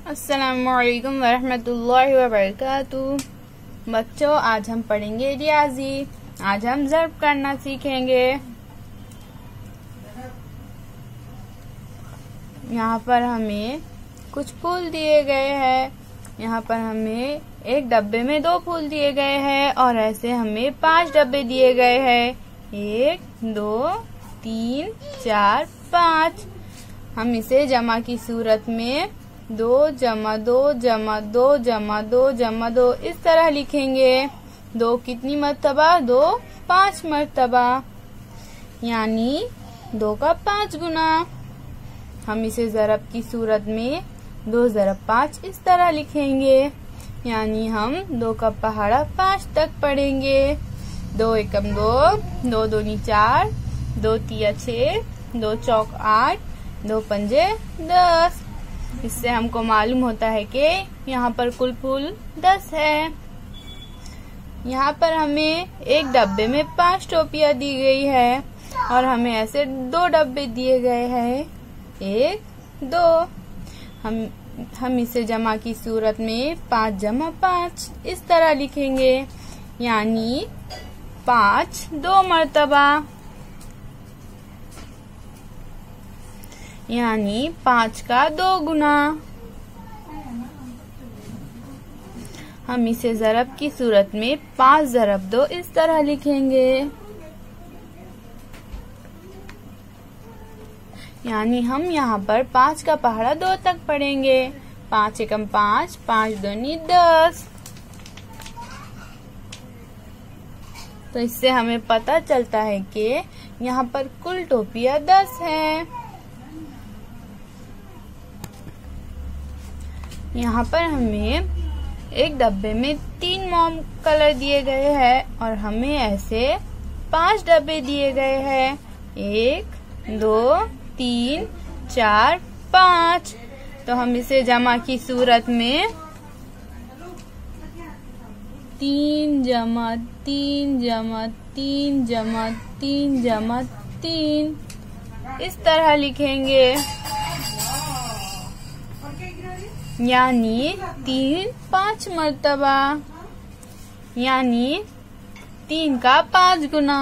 अस्सलामुअलैकुम वरहमतुल्लाहि वबरकातुह। बच्चों, आज हम पढ़ेंगे रियाजी। आज हम ज़र्ब करना सीखेंगे। यहाँ पर हमें कुछ फूल दिए गए हैं। यहाँ पर हमें एक डब्बे में 2 फूल दिए गए हैं और ऐसे हमें 5 डब्बे दिए गए हैं। 1 2 3 4 5। हम इसे जमा की सूरत में 2 जमा 2 जमा 2 जमा 2 जमा 2 इस तरह लिखेंगे। 2 कितनी मर्तबा? 2 5 मर्तबा, यानी 2 का 5 गुना। हम इसे ज़रब की सूरत में 2 ज़रब 5 इस तरह लिखेंगे, यानी हम 2 का पहाड़ा 5 तक पढ़ेंगे। 2 एकम 2, 2 दूनी 4, 2 तिया 6, 2 चौक 8, 2 पंजे 10। इससे हमको मालूम होता है कि यहाँ पर कुल फूल 10 है। यहाँ पर हमें एक डब्बे में 5 टोपियाँ दी गई है और हमें ऐसे 2 डब्बे दिए गए हैं। 1 2। हम इसे जमा की सूरत में 5 जमा 5 इस तरह लिखेंगे, यानी 5 2 मर्तबा, यानी 5 का 2 गुना। हम इसे ज़रब की सूरत में 5 ज़रब 2 इस तरह लिखेंगे, यानी हम यहाँ पर 5 का पहाड़ा 2 तक पढ़ेंगे। 5 एकम 5, 5 दूनी 10। तो इससे हमें पता चलता है कि यहाँ पर कुल टोपियाँ 10 हैं। यहाँ पर हमें एक डब्बे में 3 मोम कलर दिए गए हैं और हमें ऐसे 5 डब्बे दिए गए हैं। 1 2 3 4 5। तो हम इसे जमा की सूरत में 3 जमा 3 जमा 3 जमा 3 जमा 3 इस तरह लिखेंगे, यानी 3 5 मर्तबा, यानी 3 का 5 गुना।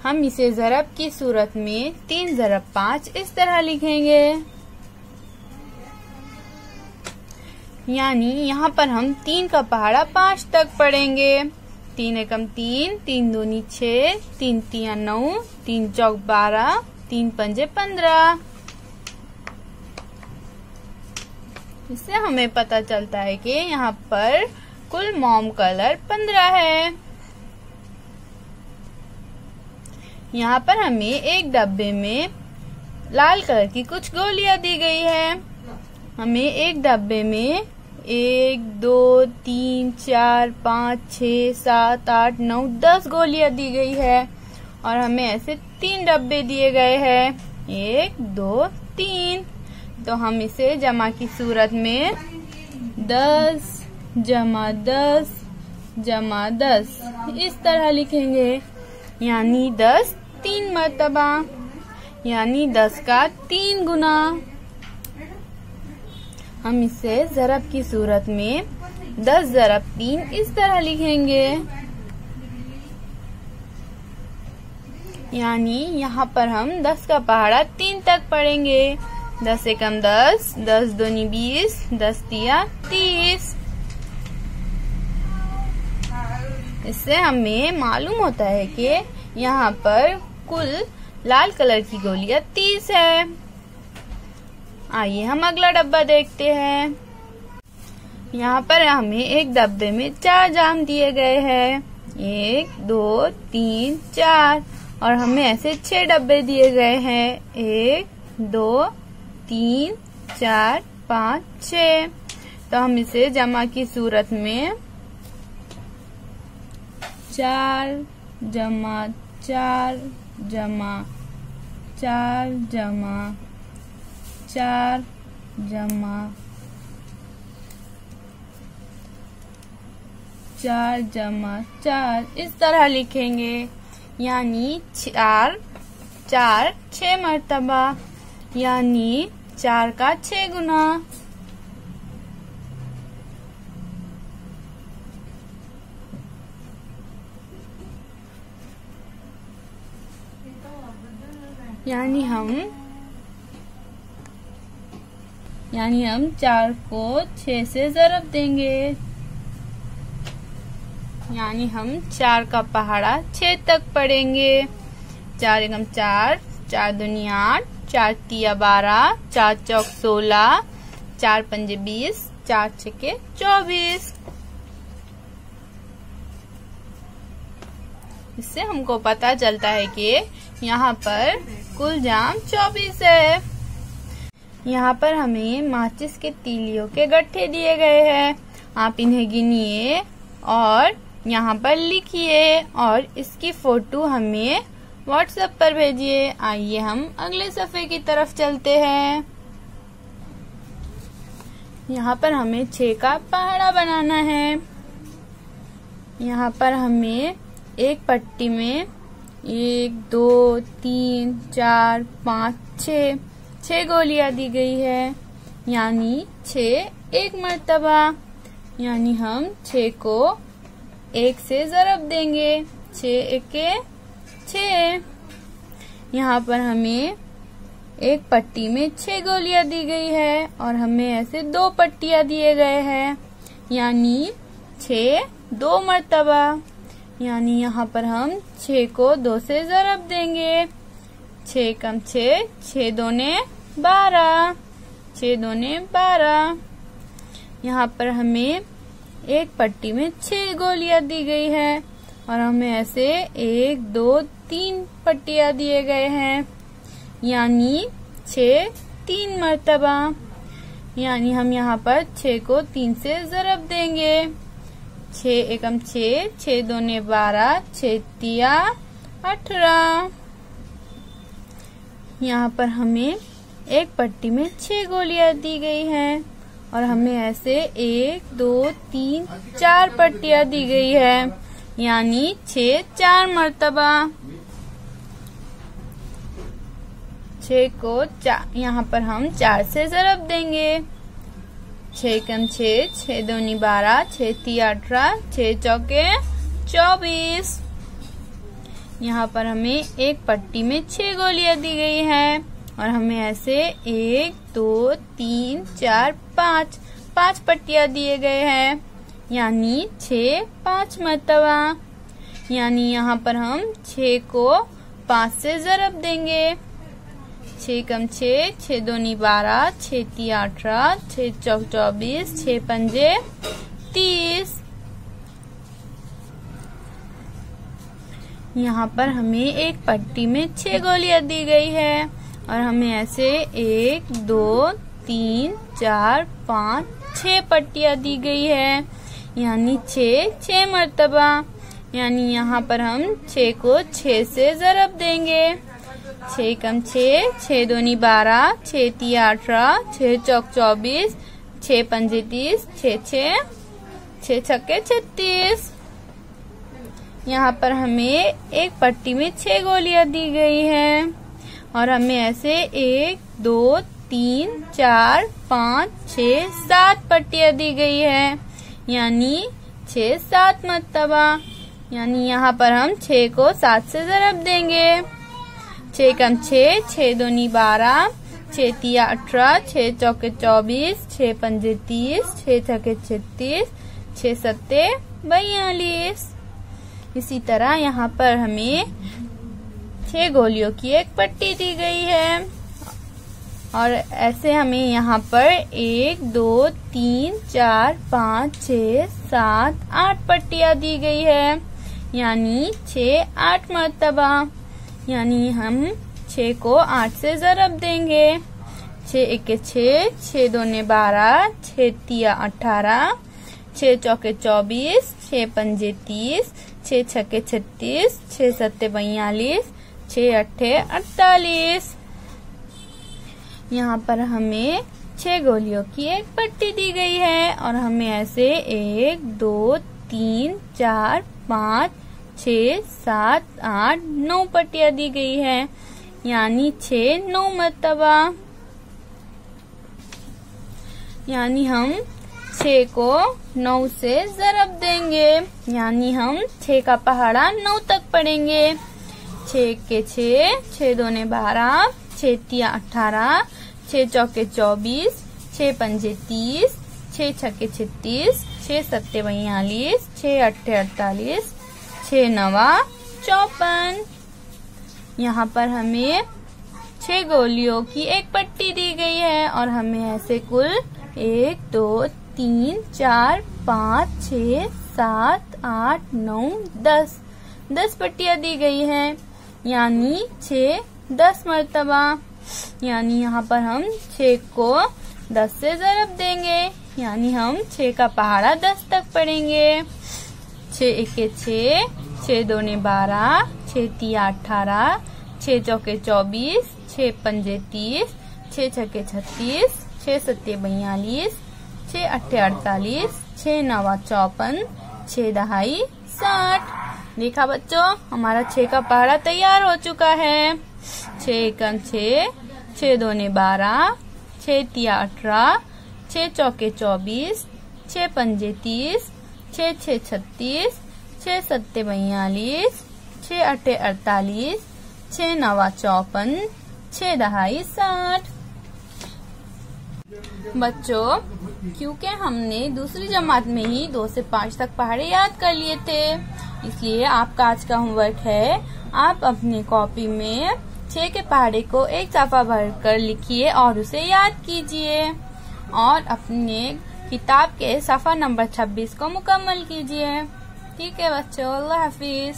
हम इसे ज़रब की सूरत में 3 ज़रब 5 इस तरह लिखेंगे, यानी यहाँ पर हम 3 का पहाड़ा 5 तक पढ़ेंगे। 3 एकम 3, 3 दूनी 6, 3 तिया 9, 3 चौक 12, 3 पंजे 15। इससे हमें पता चलता है कि यहाँ पर कुल मोम कलर 15 है। यहाँ पर हमें एक डब्बे में लाल कलर की कुछ गोलियां दी गई है। हमें एक डब्बे में 1 2 3 4 5 6 7 8 9 10 गोलियां दी गई है और हमें ऐसे 3 डब्बे दिए गए हैं। 1 2 3। तो हम इसे जमा की सूरत में 10 जमा 10 जमा 10 इस तरह लिखेंगे, यानी 10 3 मर्तबा, यानी 10 का 3 गुना। हम इसे ज़रब की सूरत में 10 ज़रब 3 इस तरह लिखेंगे, यानी यहाँ पर हम 10 का पहाड़ा 3 तक पढ़ेंगे। 10 एकम 10, 10 दूनी 20, 10 तिया 30। इससे हमें मालूम होता है कि यहाँ पर कुल लाल कलर की गोलियां 30 है। आइए हम अगला डब्बा देखते हैं। यहाँ पर हमें एक डब्बे में 4 जाम दिए गए हैं। 1 2 3 4 और हमें ऐसे 6 डब्बे दिए गए हैं। 1 2 3 4 5 6। तो हम इसे जमा की सूरत में 4 जमा 4 जमा 4 जमा 4 जमा 4 जमा 4 इस तरह लिखेंगे, यानी 4 4 6 मर्तबा। यानी 4 का 6 गुना। यानी हम 4 को 6 से ज़रब देंगे। यानी हम 4 का पहाड़ा 6 तक पढ़ेंगे। 4 एकम 4, 4 दूनी 8, 4 तिया 12, 4 चौक 16, 4 पंजे 20, 4 छक्के 24। इससे हमको पता चलता है कि यहाँ पर कुल जाम 24 है। यहाँ पर हमें माचिस के तीलियों के गट्ठे दिए गए हैं। आप इन्हें गिनिए और यहाँ पर लिखिए और इसकी फोटो हमें व्हाट्सएप पर भेजिए। आइए हम अगले सफ़े की तरफ चलते हैं। यहाँ पर हमें 6 का पहाड़ा बनाना है। यहाँ पर हमें एक पट्टी में 1, 2, 3, 4, 5, 6 गोलियां दी गई है। यानी 6 एक मर्तबा। यानी हम 6 को 1 से ज़रब देंगे। 6 एके 6। यहाँ पर हमें एक पट्टी में 6 गोलियां दी गई है और हमें ऐसे 2 पट्टियां दिए गए हैं। यानी 6 2 मर्तबा। यानी यहाँ पर हम 6 को 2 से ज़रब देंगे। 6 कम 6, 6 दूने 12, 6 दूने 12। यहाँ पर हमें एक पट्टी में 6 गोलियां दी गई है और हमें ऐसे 1, 2, 3 पट्टियां दिए गए हैं। यानी 6 3 मर्तबा। यानी हम यहाँ पर 6 को 3 से ज़रब देंगे। 6 एकम 6, 6 दूने 12, 6 तिया 18। यहाँ पर हमें एक पट्टी में 6 गोलियां दी गई हैं और हमें ऐसे 1, 2, 3, 4 पट्टियां दी गई है। यानी 6 4 मर्तबा। 6 को यहाँ पर हम 4 से ज़रब देंगे। 6 कम 6, 6 दूनी 12, 6 तिया 18, 6 चौके 24। यहाँ पर हमें एक पट्टी में 6 गोलियां दी गई है और हमें ऐसे 1, 2, 3, 4, 5 पट्टियां दिए गए हैं। यानी 6 5 मर्तबा। यानी यहाँ पर हम 6 को 5 से ज़रब देंगे। 6 कम 6, 6 दूनी 12, 6 तिया 18, 6 चौक 24, 6 पंजे 30। यहाँ पर हमें एक पट्टी में 6 गोलियां दी गई है और हमें ऐसे 1, 2, 3, 4, 5, 6 पट्टियां दी गई है। यानी 6 6 मर्तबा। यानी यहाँ पर हम 6 को 6 से ज़रब देंगे। 6 कम 6, 6 दूनी 12, 6 तिया 18, 6 चौक 24, 6 पंजे 30, 6 छक्के 36। यहाँ पर हमें एक पट्टी में 6 गोलियां दी गई हैं और हमें ऐसे 1, 2, 3, 4, 5, 6, 7 पट्टियां दी गई है। यानी 6 7 मर्तबा। यानी यहाँ पर हम 6 को 7 से ज़रब देंगे। 6 कम 6, 6 दूनी 12, 6 तिया 18, 6 चौके 24, 6 पंजे 30, 6 छक्के 36, 6 सत्ते 42। इसी तरह यहाँ पर हमें 6 गोलियों की एक पट्टी दी गई है और ऐसे हमें यहाँ पर 1, 2, 3, 4, 5, 6, 7, 8 पट्टियां दी गई है। यानी 6 8 मर्तबा। यानी हम 6 को 8 से ज़रब देंगे। 6 एके 6, 6 दूने 12, 6 तिया 18, 6 चौके 24, 6 पंजे 30, 6 छक्के 36, 6 सत्ते 42, 6 अट्ठे 48। यहाँ पर हमें 6 गोलियों की एक पट्टी दी गई है और हमें ऐसे 1, 2, 3, 4, 5, 6, 7, 8, 9 पट्टियां दी गई है। यानी 6 9 मर्तबा। यानी हम 6 को 9 से ज़रब देंगे, यानी हम 6 का पहाड़ा 9 तक पढ़ेंगे। 6 के 6, 6 दूने 12, 6 तिया 18, 6 चौके 24, 6 पंजे 30, 6 छक्के 36, 6 सत्ते 42, 6 अट्ठे 48, 6 नवा 54। यहाँ पर हमें 6 गोलियों की एक पट्टी दी गई है और हमें ऐसे कुल 1 2 3 4 5 6 7 8 9 10 पट्टियां दी गई हैं, यानी 6 10 मर्तबा। यानी यहाँ पर हम 6 को 10 से ज़रब देंगे, यानी हम 6 का पहाड़ा 10 तक पढ़ेंगे। 6 एके 6, 6 दूने 12, 6 तिया 18, 6 चौके 24, 6 पंजे 30, 6 छक्के 36, 6 सत्ते 42, 6 अट्ठे 48, 6 नवा 54, 6 दहाई 60। देखा बच्चों, हमारा 6 का पहाड़ा तैयार हो चुका है। 6 एकम 6, 6 दूने 12, 6 तिया 18, 6 चौके 24, 6 पंजे 30, 6 छे 36, 6 सत्ते 42, 6 अट्ठे 48, 6 नवा 54, 6 दहाई 60। बच्चों, क्योंकि हमने दूसरी जमात में ही 2 से 5 तक पहाड़े याद कर लिए थे, इसलिए आपका आज का होमवर्क है, आप अपनी कॉपी में 6 के पहाड़े को एक साफा भरकर लिखिए और उसे याद कीजिए और अपने किताब के साफा नंबर 26 को मुकम्मल कीजिए। ठीक है बच्चों, अल्लाह हाफिज।